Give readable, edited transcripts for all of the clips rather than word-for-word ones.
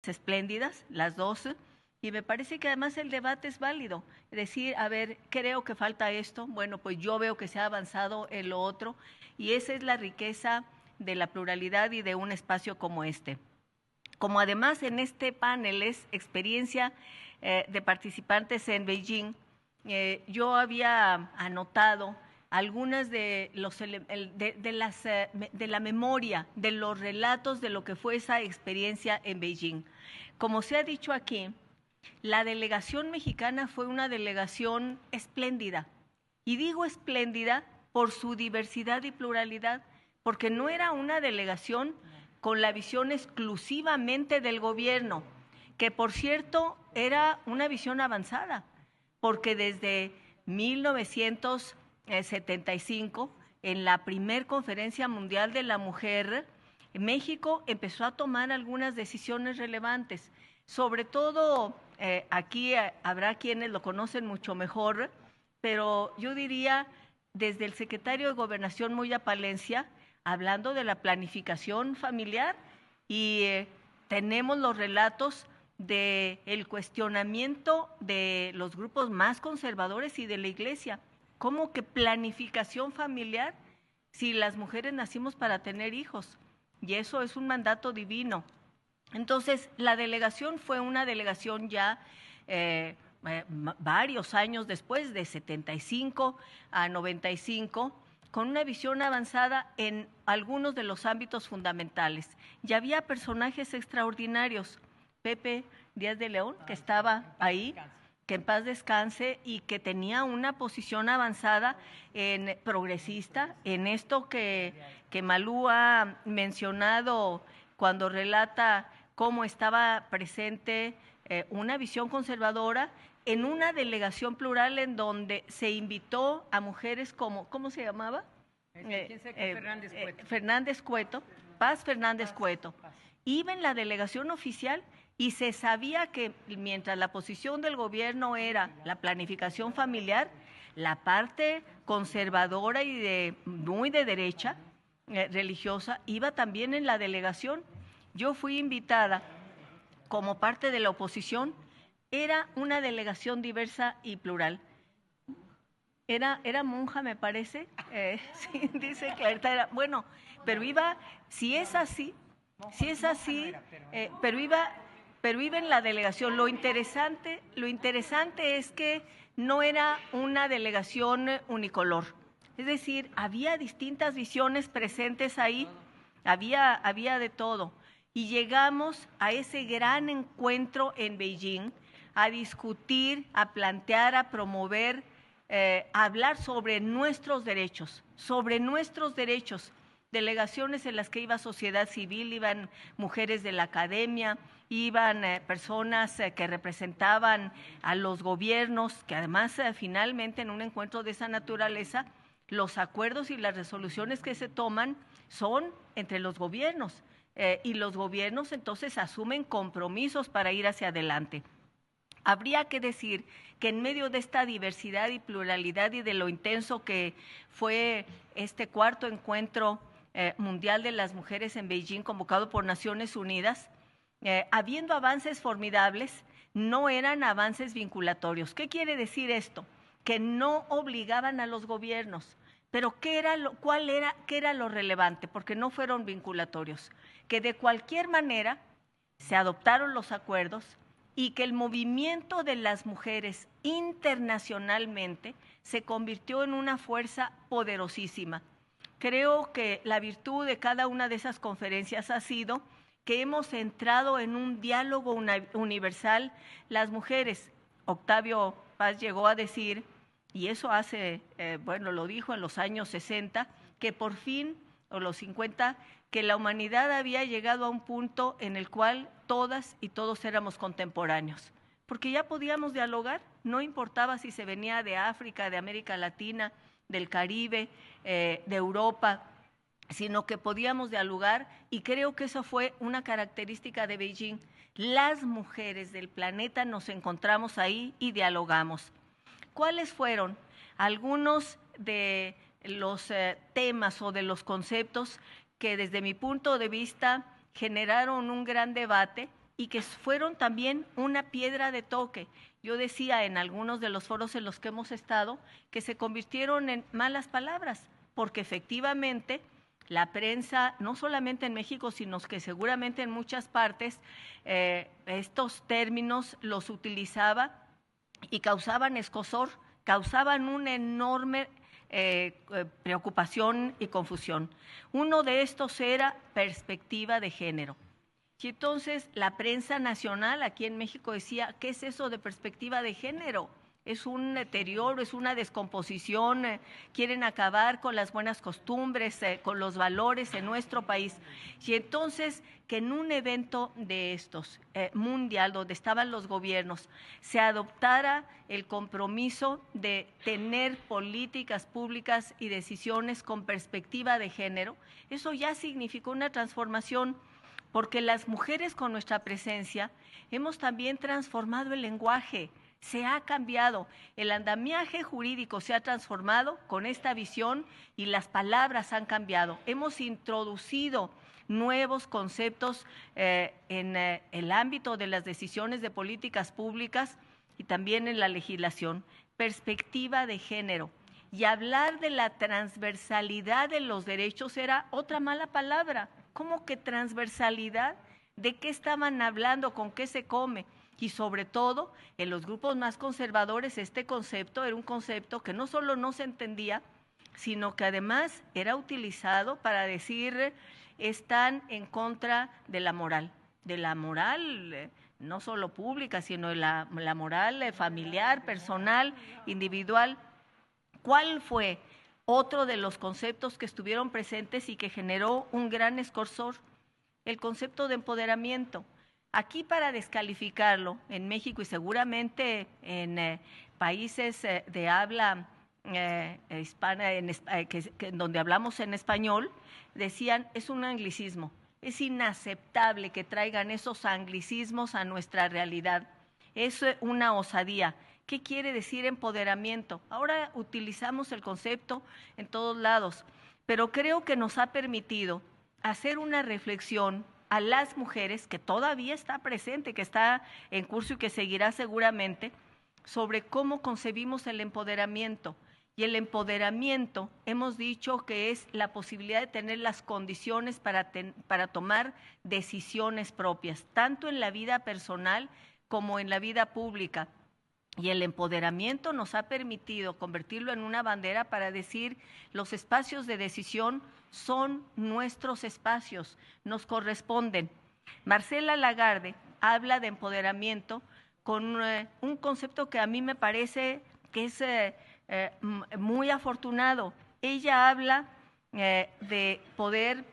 espléndidas, las dos, y me parece que además el debate es válido. Decir, a ver, creo que falta esto, bueno, pues yo veo que se ha avanzado en lo otro, y esa es la riqueza de la pluralidad y de un espacio como este. Como además en este panel es experiencia de participantes en Beijing, yo había anotado algunas de la memoria, de los relatos de lo que fue esa experiencia en Beijing. Como se ha dicho aquí, la delegación mexicana fue una delegación espléndida. Y digo espléndida por su diversidad y pluralidad, porque no era una delegación con la visión exclusivamente del gobierno, que por cierto era una visión avanzada, porque desde 1975, en la primer Conferencia Mundial de la Mujer, México empezó a tomar algunas decisiones relevantes, sobre todo aquí habrá quienes lo conocen mucho mejor, pero yo diría desde el secretario de Gobernación Moya Palencia, hablando de la planificación familiar, y tenemos los relatos del cuestionamiento de los grupos más conservadores y de la Iglesia. ¿Cómo que planificación familiar si las mujeres nacimos para tener hijos? Y eso es un mandato divino. Entonces, la delegación fue una delegación ya varios años después, de 75 a 95, con una visión avanzada en algunos de los ámbitos fundamentales. Y había personajes extraordinarios. Pepe Díaz de León, que estaba ahí, que en paz descanse, y que tenía una posición avanzada en progresista, en esto que Malú ha mencionado cuando relata cómo estaba presente una visión conservadora en una delegación plural en donde se invitó a mujeres como, ¿cómo se llamaba? Fernández Cueto. Fernández Cueto, Paz Fernández Cueto. Iba en la delegación oficial y se sabía que mientras la posición del gobierno era la planificación familiar, la parte conservadora y muy de derecha, religiosa, iba también en la delegación. Yo fui invitada como parte de la oposición, era una delegación diversa y plural. Era monja, me parece, sí, dice Clarita, bueno, pero iba, si es así, pero iba en la delegación. Lo interesante es que no era una delegación unicolor, es decir, había distintas visiones presentes ahí, había de todo. Y llegamos a ese gran encuentro en Beijing a discutir, a plantear, a promover, a hablar sobre nuestros derechos, delegaciones en las que iba sociedad civil, iban mujeres de la academia, iban personas que representaban a los gobiernos, que además finalmente en un encuentro de esa naturaleza, los acuerdos y las resoluciones que se toman son entre los gobiernos. Y los gobiernos entonces asumen compromisos para ir hacia adelante. Habría que decir que en medio de esta diversidad y pluralidad y de lo intenso que fue este cuarto encuentro mundial de las mujeres en Beijing, convocado por Naciones Unidas, habiendo avances formidables, no eran avances vinculatorios. ¿Qué quiere decir esto? Que no obligaban a los gobiernos. Pero ¿qué era lo relevante? Porque no fueron vinculatorios. Que de cualquier manera se adoptaron los acuerdos y que el movimiento de las mujeres internacionalmente se convirtió en una fuerza poderosísima. Creo que la virtud de cada una de esas conferencias ha sido que hemos entrado en un diálogo universal. Las mujeres, Octavio Paz llegó a decir, y eso hace, lo dijo en los años 60, que por fin, o los 50, que la humanidad había llegado a un punto en el cual todas y todos éramos contemporáneos, porque ya podíamos dialogar, no importaba si se venía de África, de América Latina, del Caribe, de Europa, sino que podíamos dialogar, y creo que eso fue una característica de Beijing. Las mujeres del planeta nos encontramos ahí y dialogamos. ¿Cuáles fueron algunos de los temas o de los conceptos que desde mi punto de vista generaron un gran debate y que fueron también una piedra de toque. Yo decía en algunos de los foros en los que hemos estado que se convirtieron en malas palabras, porque efectivamente la prensa, no solamente en México, sino que seguramente en muchas partes, estos términos los utilizaba y causaban escozor, causaban una enorme preocupación y confusión. Uno de estos era perspectiva de género. Y entonces la prensa nacional aquí en México decía, ¿qué es eso de perspectiva de género? Es un deterioro, es una descomposición, quieren acabar con las buenas costumbres, con los valores en nuestro país. Y entonces que en un evento de estos, mundial, donde estaban los gobiernos, se adoptara el compromiso de tener políticas públicas y decisiones con perspectiva de género, eso ya significó una transformación, porque las mujeres con nuestra presencia hemos también transformado el lenguaje. Se ha cambiado, el andamiaje jurídico se ha transformado con esta visión y las palabras han cambiado. Hemos introducido nuevos conceptos en el ámbito de las decisiones de políticas públicas y también en la legislación. Perspectiva de género. Y hablar de la transversalidad de los derechos era otra mala palabra. ¿Cómo que transversalidad? ¿De qué estaban hablando? ¿Con qué se come? Y sobre todo, en los grupos más conservadores, este concepto era un concepto que no solo no se entendía, sino que además era utilizado para decir están en contra de la moral no solo pública, sino de la moral familiar, personal, individual. ¿Cuál fue otro de los conceptos que estuvieron presentes y que generó un gran escozor? El concepto de empoderamiento. Aquí, para descalificarlo en México y seguramente en países de habla hispana, donde hablamos en español, decían es un anglicismo. Es inaceptable que traigan esos anglicismos a nuestra realidad. Es una osadía. ¿Qué quiere decir empoderamiento? Ahora utilizamos el concepto en todos lados, pero creo que nos ha permitido hacer una reflexión a las mujeres, que todavía está presente, que está en curso y que seguirá seguramente, sobre cómo concebimos el empoderamiento. Y el empoderamiento, hemos dicho que es la posibilidad de tener las condiciones para tomar decisiones propias, tanto en la vida personal como en la vida pública. Y el empoderamiento nos ha permitido convertirlo en una bandera para decir los espacios de decisión son nuestros espacios, nos corresponden. Marcela Lagarde habla de empoderamiento con un concepto que a mí me parece que es muy afortunado. Ella habla de poder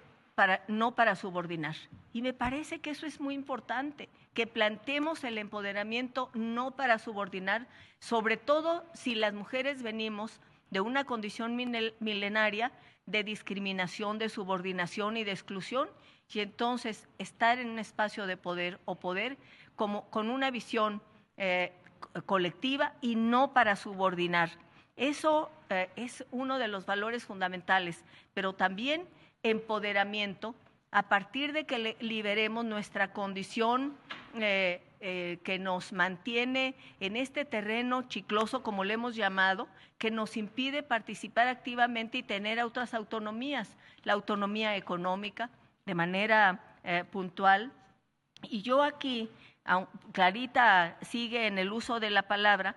no para subordinar. Y me parece que eso es muy importante, que planteemos el empoderamiento no para subordinar, sobre todo si las mujeres venimos de una condición milenaria de discriminación, de subordinación y de exclusión, y entonces estar en un espacio de poder o poder con una visión colectiva y no para subordinar. Eso es uno de los valores fundamentales, pero también empoderamiento a partir de que liberemos nuestra condición que nos mantiene en este terreno chicloso, como le hemos llamado, que nos impide participar activamente y tener otras autonomías, la autonomía económica de manera puntual. Y yo aquí, Clarita sigue en el uso de la palabra,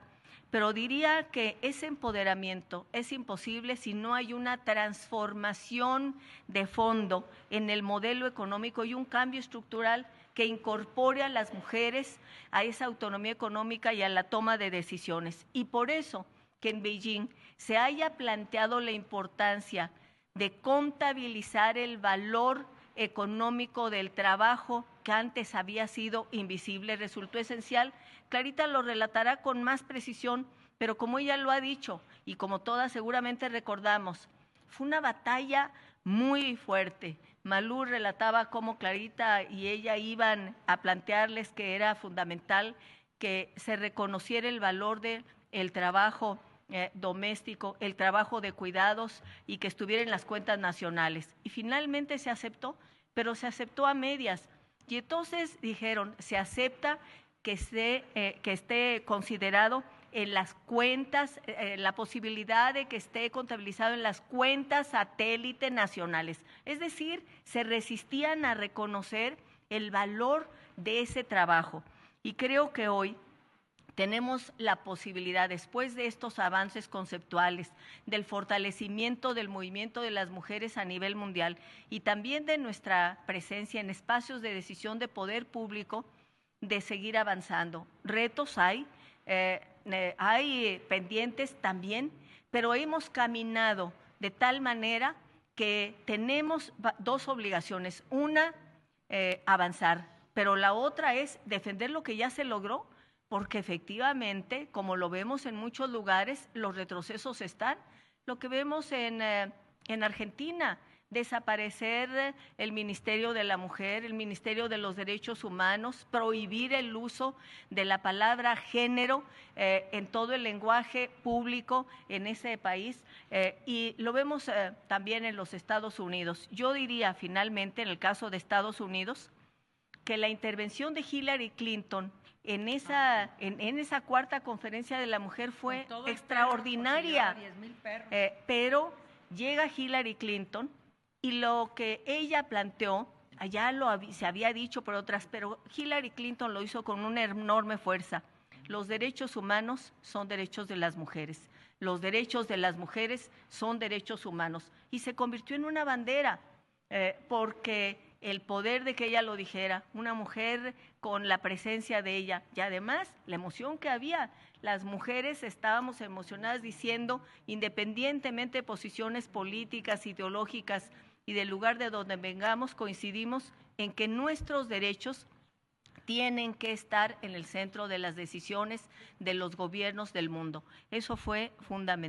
pero diría que ese empoderamiento es imposible si no hay una transformación de fondo en el modelo económico y un cambio estructural que incorpore a las mujeres a esa autonomía económica y a la toma de decisiones. Y por eso que en Beijing se haya planteado la importancia de contabilizar el valor económico del trabajo que antes había sido invisible, resultó esencial. Clarita lo relatará con más precisión, pero como ella lo ha dicho y como todas seguramente recordamos, fue una batalla muy fuerte. Malú relataba cómo Clarita y ella iban a plantearles que era fundamental que se reconociera el valor del trabajo doméstico, el trabajo de cuidados y que estuviera en las cuentas nacionales. Y finalmente se aceptó, pero se aceptó a medias. Y entonces dijeron, se acepta que esté considerado en las cuentas, la posibilidad de que esté contabilizado en las cuentas satélite nacionales. Es decir, se resistían a reconocer el valor de ese trabajo. Y creo que hoy tenemos la posibilidad, después de estos avances conceptuales, del fortalecimiento del movimiento de las mujeres a nivel mundial y también de nuestra presencia en espacios de decisión de poder público, de seguir avanzando. Retos hay pendientes también, pero hemos caminado de tal manera que tenemos dos obligaciones. Una, avanzar, pero la otra es defender lo que ya se logró, porque efectivamente, como lo vemos en muchos lugares, los retrocesos están. Lo que vemos en Argentina, desaparecer el Ministerio de la Mujer, el Ministerio de los Derechos Humanos, prohibir el uso de la palabra género en todo el lenguaje público en ese país, y lo vemos también en los Estados Unidos. Yo diría finalmente, en el caso de Estados Unidos, que la intervención de Hillary Clinton en esa cuarta conferencia de la mujer fue extraordinaria, pero llega Hillary Clinton y lo que ella planteó, ya se había dicho por otras, pero Hillary Clinton lo hizo con una enorme fuerza. Los derechos humanos son derechos de las mujeres, los derechos de las mujeres son derechos humanos, y se convirtió en una bandera, porque el poder de que ella lo dijera, una mujer con la presencia de ella, y además la emoción que había, las mujeres estábamos emocionadas diciendo, independientemente de posiciones políticas, ideológicas y del lugar de donde vengamos, coincidimos en que nuestros derechos tienen que estar en el centro de las decisiones de los gobiernos del mundo. Eso fue fundamental.